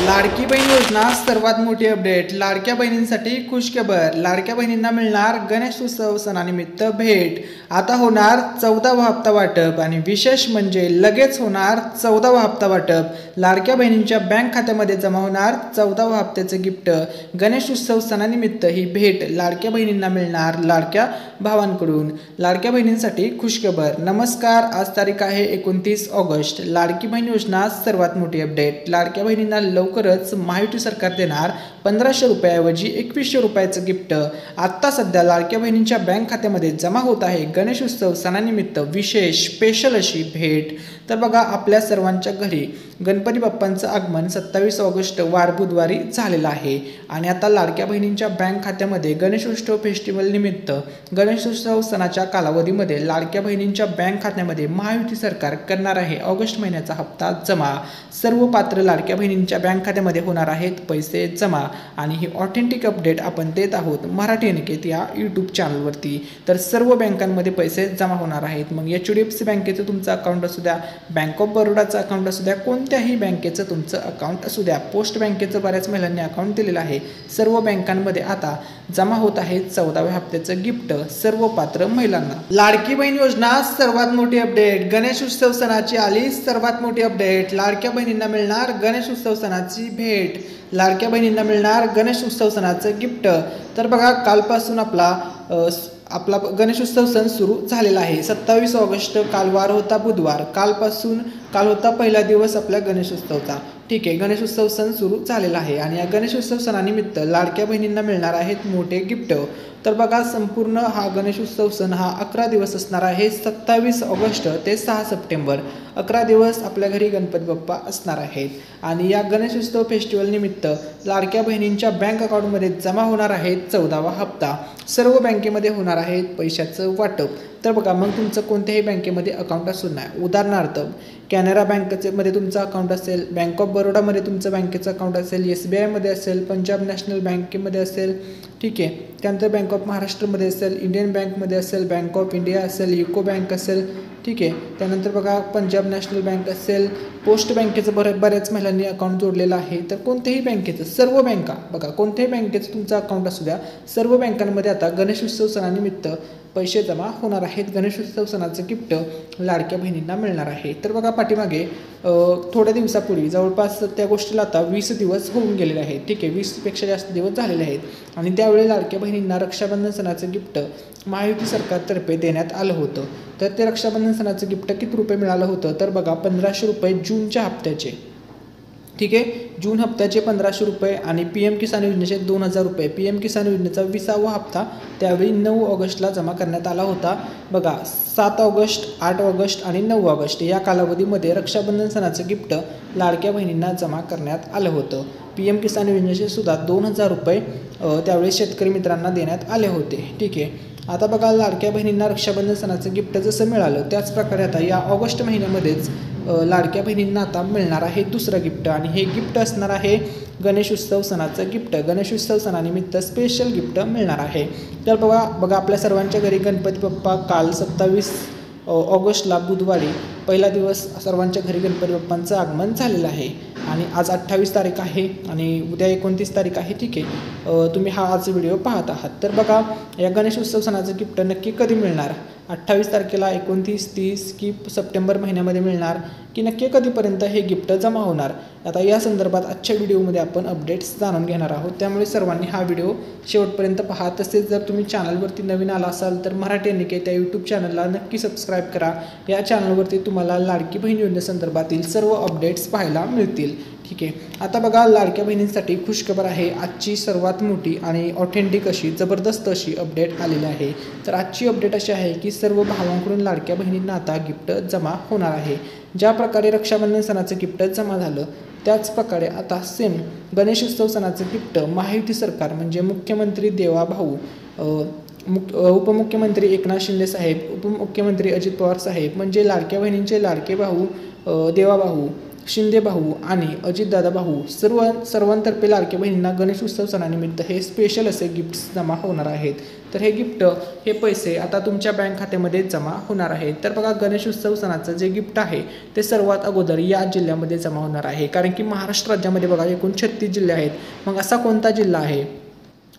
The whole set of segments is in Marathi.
लाडकी बहीण योजना सर्वात मोठी अपडेट। लाडक्या बहिणींसाठी खुशखबर। लाडक्या बहिणींना मिळणार गणेशोत्सव सणानिमित्त भेट। आता होणार 14वा हप्ता वाटप आणि विशेष म्हणजे लगेच होणार 14वा हप्ता वाटप। लाडक्या बहिणींच्या बँक खात्यामध्ये जमा होणार 14वा हप्त्याचे गिफ्ट। गणेशोत्सव सणानिमित्त ही भेट लाडक्या बहिणींना मिळणार लाडक्या भावांकडून। लाडक्या बहिणींसाठी खुशखबर। नमस्कार, आज तारीख आहे 29 ऑगस्ट। लाडकी बहीण योजना सर्वात मोठी अपडेट। लाडक्या बहिणींना लवकरच महायुती सरकार देणार 1500 रुपयाऐवजी 2100 रुपयाचं गिफ्ट। आता सध्या लाडक्या बहिणींच्या बँक खात्यामध्ये जमा होत आहे गणेशोत्सव सणानिमित्त विशेष स्पेशल अशी भेट। तर बघा, आपल्या सर्वांच्या घरी गणपती बाप्पांचं आगमन 27 ऑगस्ट वार बुधवारी झालेलं आहे आणि आता लाडक्या बहिणींच्या बँक खात्यामध्ये गणेशोत्सव फेस्टिवल निमित्त गणेशोत्सव सणाच्या कालावधीमध्ये लाडक्या बहिणींच्या बँक खात्यामध्ये महायुती सरकार करणार आहे ऑगस्ट महिन्याचा हप्ता जमा। सर्व पात्र लाडक्या बहिणींच्या बँक खात्यामध्ये होणार आहेत पैसे जमा आणि ही ऑथेंटिक अपडेट आपण देत आहोत मराठी अनिकेत या यूट्यूब चॅनलवरती। तर सर्व बँकांमध्ये पैसे जमा होणार आहेत। मग HDFC बँकेचं तुमचं अकाउंट असू द्या, बँक ऑफ बरोडाचं अकाउंट असू द्या, कोणत्याही बँकेचं तुमचं अकाउंट असू द्या, पोस्ट बँकेचं बऱ्याच महिलांनी अकाउंट दिलेलं आहे। सर्व बँकांमध्ये आता जमा होत आहे 14व्या हप्त्याचं गिफ्ट सर्व पात्र महिलांना। लाडकी बहीण योजना सर्वात मोठी अपडेट। गणेशोत्सव सणाची आली सर्वात मोठी अपडेट। लाडक्या बहिणींना मिळणार गणेशोत्सव सणाची भेट। लाडक्या बहिणींना मिळणार गणेशोत्सव सणाचं गिफ्ट। तर बघा, कालपासून आपला गणेशोत्सव सण सुरू झालेला आहे। 27 ऑगस्ट काल वार होता बुधवार। काल होता पहिला दिवस आपल्या गणेशोत्सवचा। ठीक आहे, गणेशोत्सव सण सुरू झालेला आहे आणि या गणेशोत्सव सणानिमित्त लाडक्या बहिणींना मिळणार आहेत मोठे गिफ्ट। तर बघा, संपूर्ण हा गणेशोत्सव सण हा 11 दिवस असणार आहे। 27 ऑगस्ट ते 6 सप्टेंबर 11 दिवस आपल्या घरी गणपती बाप्पा असणार आहेत आणि या गणेशोत्सव फेस्टिवल निमित्त लाडक्या बहिणींच्या बँक अकाउंटमध्ये जमा होणार आहे 14वा हप्ता। सर्व बँकेमध्ये होणार आहे पैशाचं वाटप। तर बघा, मग तुमचं कोणत्याही बँकेमध्ये अकाउंट असून नाही, उदाहरणार्थ कॅनरा बँकेमध्ये तुमचं अकाउंट असेल, बँक ऑफ बरोडामध्ये तुमचं बँकेचं अकाउंट असेल, SBI मध्ये असेल, पंजाब नॅशनल बँकेमध्ये असेल, ठीक आहे, त्यानंतर बँक ऑफ महाराष्ट्रमध्ये असेल, इंडियन बँकमध्ये असेल, बँक ऑफ इंडिया असेल, युको बँक असेल, ठीक आहे, त्यानंतर बघा पंजाब नॅशनल बँक असेल, पोस्ट बँकेचं बऱ्याच महिलांनी अकाउंट जोडलेलं आहे। तर कोणत्याही बँकेचं, सर्व बँका बघा, कोणत्याही बँकेचं तुमचं अकाउंट असू द्या, सर्व बँकांमध्ये आता गणेशोत्सव सणानिमित्त पैसे जमा होणार आहेत। गणेशोत्सव सणाचं गिफ्ट लाडक्या बहिणींना मिळणार आहे। तर बघा, पाठीमागे थोड्या दिवसापूर्वी जवळपास त्या गोष्टीला आता 20 दिवस होऊन गेलेले आहेत। ठीक आहे, 20पेक्षा जास्त दिवस झालेले आहेत आणि त्यावेळी लाडक्या बहिणींना रक्षाबंधन सणाचं गिफ्ट महायुती सरकारतर्फे देण्यात आलं होतं। तर ते रक्षाबंधन सणाचं गिफ्ट किती रुपये मिळालं होतं? तर बघा, 1500 रुपये जूनच्या हप्त्याचे। ठीक आहे, जून हप्त्याचे 1500 रुपये आणि PM किसान योजनेचे 2000 रुपये। PM किसान योजनेचा 20वा हप्ता त्यावेळी 9 ऑगस्टला जमा करण्यात आला होता। बघा, 7 ऑगस्ट, 8 ऑगस्ट आणि 9 ऑगस्ट या कालावधीमध्ये रक्षाबंधन सणाचं गिफ्ट लाडक्या बहिणींना जमा करण्यात आलं होतं। PM किसान योजनेचे सुद्धा 2000 रुपये त्यावेळी शेतकरी मित्रांना देण्यात आले होते। ठीक आहे, आता बघा, लाडक्या बहिणींना रक्षाबंधन सणाचं गिफ्ट जसं मिळालं त्याच प्रकारे आता या ऑगस्ट महिन्यामध्येच लाडक्या बहिणींना आता मिळणार आहे दुसरं गिफ्ट आणि हे गिफ्ट असणार आहे गणेशोत्सव सणाचं गिफ्ट। गणेशोत्सव सणानिमित्त स्पेशल गिफ्ट मिळणार आहे। तर बघा, आपल्या सर्वांच्या घरी गणपती बाप्पा काल 27 ऑगस्टला बुधवारी पहिला दिवस सर्वांच्या घरी गणपती बाप्पांचं आगमन झालेलं आहे आणि आज 28 तारीख आहे आणि उद्या 29 तारीख आहे। ठीक आहे, तुम्ही हा आज व्हिडिओ पाहत आहात। तर बघा, या गणेशोत्सव सणाचं गिफ्ट नक्की कधी मिळणार? 28 तारखेला, 29, 30 की सप्टेंबर महिन्यामध्ये मिळणार की नक्की कधीपर्यंत हे गिफ्ट जमा होणार? आता या संदर्भात आजच्या व्हिडिओमध्ये आपण अपडेट्स जाणून घेणार आहोत। त्यामुळे सर्वांनी हा व्हिडिओ शेवटपर्यंत पहा। तसेच जर तुम्ही चॅनलवरती नवीन आला असाल तर मराठी अनिकेत या यूट्यूब चॅनलला नक्की सबस्क्राईब करा। या चॅनलवरती तुम्हाला लाडकी बहीण योजनेसंदर्भातील सर्व अपडेट्स पाहायला मिळतील। ठीक आहे, आता बघा, लाडक्या बहिणींसाठी खुशखबर आहे। आजची सर्वात मोठी आणि ऑथेंटिक अशी जबरदस्त अशी अपडेट आलेली आहे। तर आजची अपडेट अशी आहे की सर्व भावांकडून लाडक्या बहिणींना आता गिफ्ट जमा होणार आहे। ज्या प्रकारे रक्षाबंधन सणाचं गिफ्ट जमा झालं त्याच प्रकारे आता सेम गणेशोत्सव सणाचं गिफ्ट महायुती सरकार म्हणजे मुख्यमंत्री देवाभाऊ, उपमुख्यमंत्री एकनाथ शिंदे साहेब, उपमुख्यमंत्री अजित पवार साहेब म्हणजे लाडक्या बहिणींचे लाडके भाऊ देवाभाऊ शिंदे भाऊ आणि अजितदादा भाऊ सर्वांतर्फे लाडक्या बहिणींना गणेश उत्सव सणानिमित्त हे स्पेशल असे गिफ्ट्स जमा होणार आहेत। तर हे गिफ्ट हे पैसे आता तुमच्या बँक खात्यामध्ये जमा होणार आहेत। तर बघा गणेश उत्सव सणाचं जे गिफ्ट आहे ते सर्वात अगोदर या जिल्ह्यामध्ये जमा होणार आहे, कारण की महाराष्ट्र राज्यामध्ये बघा एकूण 36 जिल्हे आहेत। मग असा कोणता जिल्हा आहे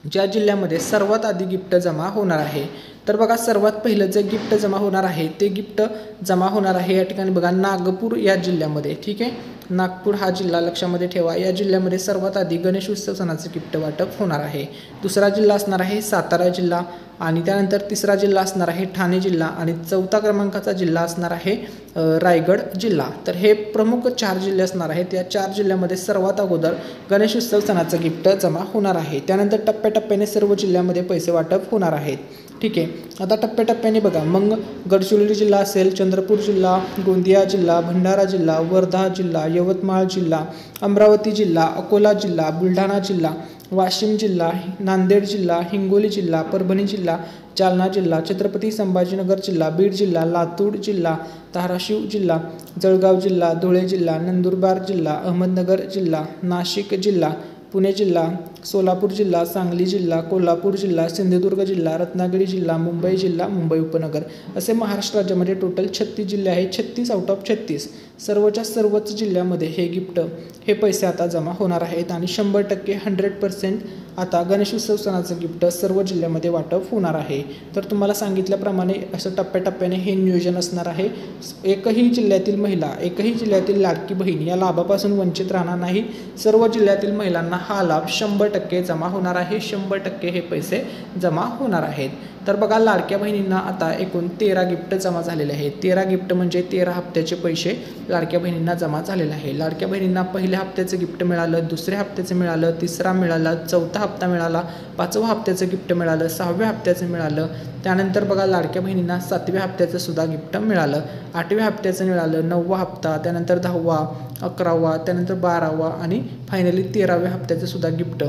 ज्या जिल्ह्यामध्ये सर्वात आधी गिफ्ट जमा होणार आहे? तर बघा सर्वात पहिलं जे गिफ्ट जमा होणार आहे ते गिफ्ट जमा होणार आहे या ठिकाणी बघा नागपूर या जिल्ह्यामध्ये। ठीक आहे, नागपूर हा जिल्हा लक्षामध्ये ठेवा। या जिल्ह्यामध्ये सर्वात आधी गणेश उत्सव सणाचे गिफ्ट वाटप होणार आहे। दुसरा जिल्हा असणार आहे सातारा जिल्हा आणि त्यानंतर तिसरा जिल्हा असणार आहे ठाणे जिल्हा आणि चौथा क्रमांकाचा जिल्हा असणार आहे रायगड जिल्हा। तर हे प्रमुख 4 जिल्हे असणार आहेत। या 4 जिल्ह्यामध्ये सर्वात अगोदर गणेश उत्सव सणाचं गिफ्ट जमा होणार आहे। त्यानंतर टप्प्याटप्प्याने सर्व जिल्ह्यामध्ये पैसे वाटप होणार आहेत। ठीक आहे, आता टप्प्याटप्प्याने बघा मग गडचिरोली जिल्हा असेल, चंद्रपूर जिल्हा, गोंदिया जिल्हा, भंडारा जिल्हा, वर्धा जिल्हा, यवतमाळ जिल्हा, अमरावती जिल्हा, अकोला जिल्हा, बुलढाणा जिल्हा, वाशिम जिल्हा, नांदेड जिल्हा, हिंगोली जिल्हा, परभणी जिल्हा, जालना जिल्हा, छत्रपती संभाजीनगर जिल्हा, बीड जिल्हा, लातूर जिल्हा, धाराशिव जिल्हा, जळगाव जिल्हा, धुळे जिल्हा, नंदुरबार जिल्हा, अहमदनगर जिल्हा, नाशिक जिल्हा, पुणे जिल्हा, सोलापूर जिल्हा, सांगली जिल्हा, कोल्हापूर जिल्हा, सिंधुदुर्ग जिल्हा, रत्नागिरी जिल्हा, मुंबई जिल्हा, मुंबई उपनगर असे महाराष्ट्र राज्यामध्ये टोटल 36 जिल्हे आहेत। 36 आउट ऑफ 36 सर्वच्या सर्वच जिल्ह्यामध्ये हे गिफ्ट हे पैसे आता जमा होणार आहेत आणि 100% 100% आता गणेश उत्सव सणाचं गिफ्ट सर्व जिल्ह्यामध्ये वाटप होणार आहे। तर तुम्हाला सांगितल्याप्रमाणे असं टप्प्याटप्प्याने हे नियोजन असणार आहे। एकही जिल्ह्यातील महिला, एकही जिल्ह्यातील लाडकी बहीण या लाभापासून वंचित राहणार नाही। सर्व जिल्ह्यातील महिलांना हा लाभ 100% जमा होणार आहे। 100% हे पैसे जमा होणार आहेत। तर बघा लाडक्या बहिणींना आता एकूण 13 गिफ्ट जमा झालेले आहेत। 13 गिफ्ट म्हणजे 13 हप्त्याचे पैसे लाडक्या बहिणींना जमा झालेले आहे। लाडक्या बहिणींना पहिल्या हप्त्याचं गिफ्ट मिळालं, दुसऱ्या हप्त्याचं मिळालं, तिसरा मिळाला, चौथा हप्ता मिळाला, 5व्या हप्त्याचं गिफ्ट मिळालं, 6व्या हप्त्याचं मिळालं। त्यानंतर बघा लाडक्या बहिणींना 7व्या हप्त्याचं सुद्धा गिफ्ट मिळालं, 8व्या हप्त्याचं मिळालं, 9वा हप्ता, त्यानंतर 10वा, 11वा, त्यानंतर 12वा आणि फायनली 13व्या हप्त्याचं सुद्धा गिफ्ट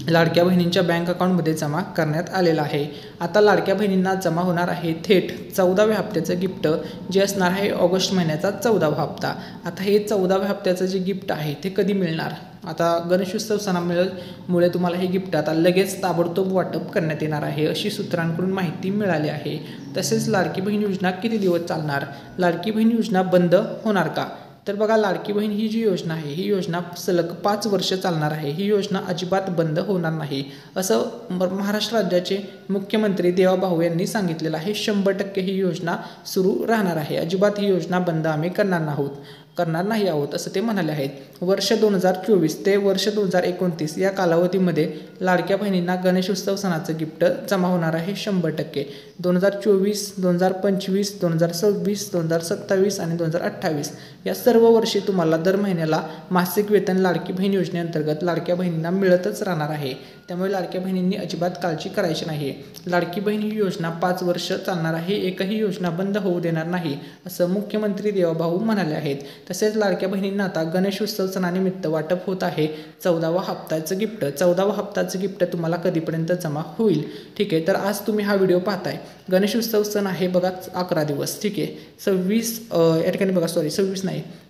लाडक्या बहिणींच्या बँक अकाउंटमध्ये जमा करण्यात आलेला आहे। आता लाडक्या बहिणींना जमा होणार आहे थेट 14व्या हप्त्याचं गिफ्ट जे असणार आहे ऑगस्ट महिन्याचा 14वा हप्ता। आता हे 14व्या हप्त्याचं जे गिफ्ट आहे ते कधी मिळणार? आता गणेशोत्सव सणामुळे तुम्हाला हे गिफ्ट आता लगेच ताबडतोब वाटप करण्यात येणार आहे अशी सूत्रांकडून माहिती मिळाली आहे। तसेच लाडकी बहीण योजना किती दिवस चालणार? लाडकी बहीण योजना बंद होणार का? तर बघा लाडकी बहीण ही जी योजना आहे ही योजना सलग 5 वर्ष चालणार आहे। ही योजना अजिबात बंद होणार नाही असं महाराष्ट्र राज्याचे मुख्यमंत्री देवाभाऊ यांनी सांगितलेलं आहे। 100% ही योजना सुरू राहणार आहे। अजिबात ही योजना बंद आम्ही करणार नाही आहोत असं ते म्हणाले आहेत। वर्ष 2024 ते वर्ष 2029 या कालावधीमध्ये लाडक्या बहिणींना गणेशोत्सव सणाचं गिफ्ट जमा होणार आहे 100%। 2024, 2025, 2026, 2027 आणि 2028 या सर्व वर्षी तुम्हाला दर महिन्याला मासिक वेतन लाडकी बहीण योजनेअंतर्गत लाडक्या बहिणींना मिळतच राहणार आहे। त्यामुळे लाडक्या बहिणींनी अजिबात काळजी करायची नाही। लाडकी बहीण ही योजना 5 वर्ष चालणार आहे, एकही योजना बंद होऊ देणार नाही असं मुख्यमंत्री देवाभाऊ म्हणाले आहेत। तसेच लाडक्या बहिणींना आता गणेशोत्सव सणानिमित्त वाटप होत आहे 14वा हप्त्याचं गिफ्ट। 14वा हप्त्याचं गिफ्ट तुम्हाला कधीपर्यंत जमा होईल? ठीक आहे, तर आज तुम्ही हा व्हिडिओ पाहताय। गणेशोत्सव सण आहे बघा 11 दिवस। ठीक आहे,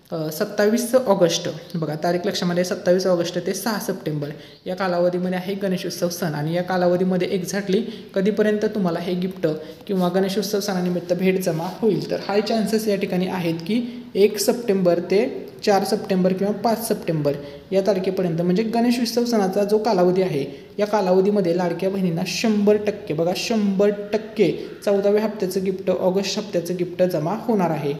27 ऑगस्ट बघा तारीख लक्षामध्ये 27 ऑगस्ट ते 6 सप्टेंबर या कालावधीमध्ये आहे गणेशोत्सव सण आणि या कालावधीमध्ये एक्झॅक्टली कधीपर्यंत तुम्हाला हे गिफ्ट किंवा गणेशोत्सव सणानिमित्त भेट जमा होईल? तर हाय चान्सेस या ठिकाणी आहेत की 1 सप्टेंबर ते 4 सप्टेंबर किंवा 5 सप्टेंबर या तारखेपर्यंत म्हणजे गणेशोत्सव सणाचा जो कालावधी आहे या कालावधीमध्ये लाडक्या बहिणींना 100% बघा 100% 14व्या हप्त्याचं गिफ्ट ऑगस्ट हप्त्याचं गिफ्ट जमा होणार आहे।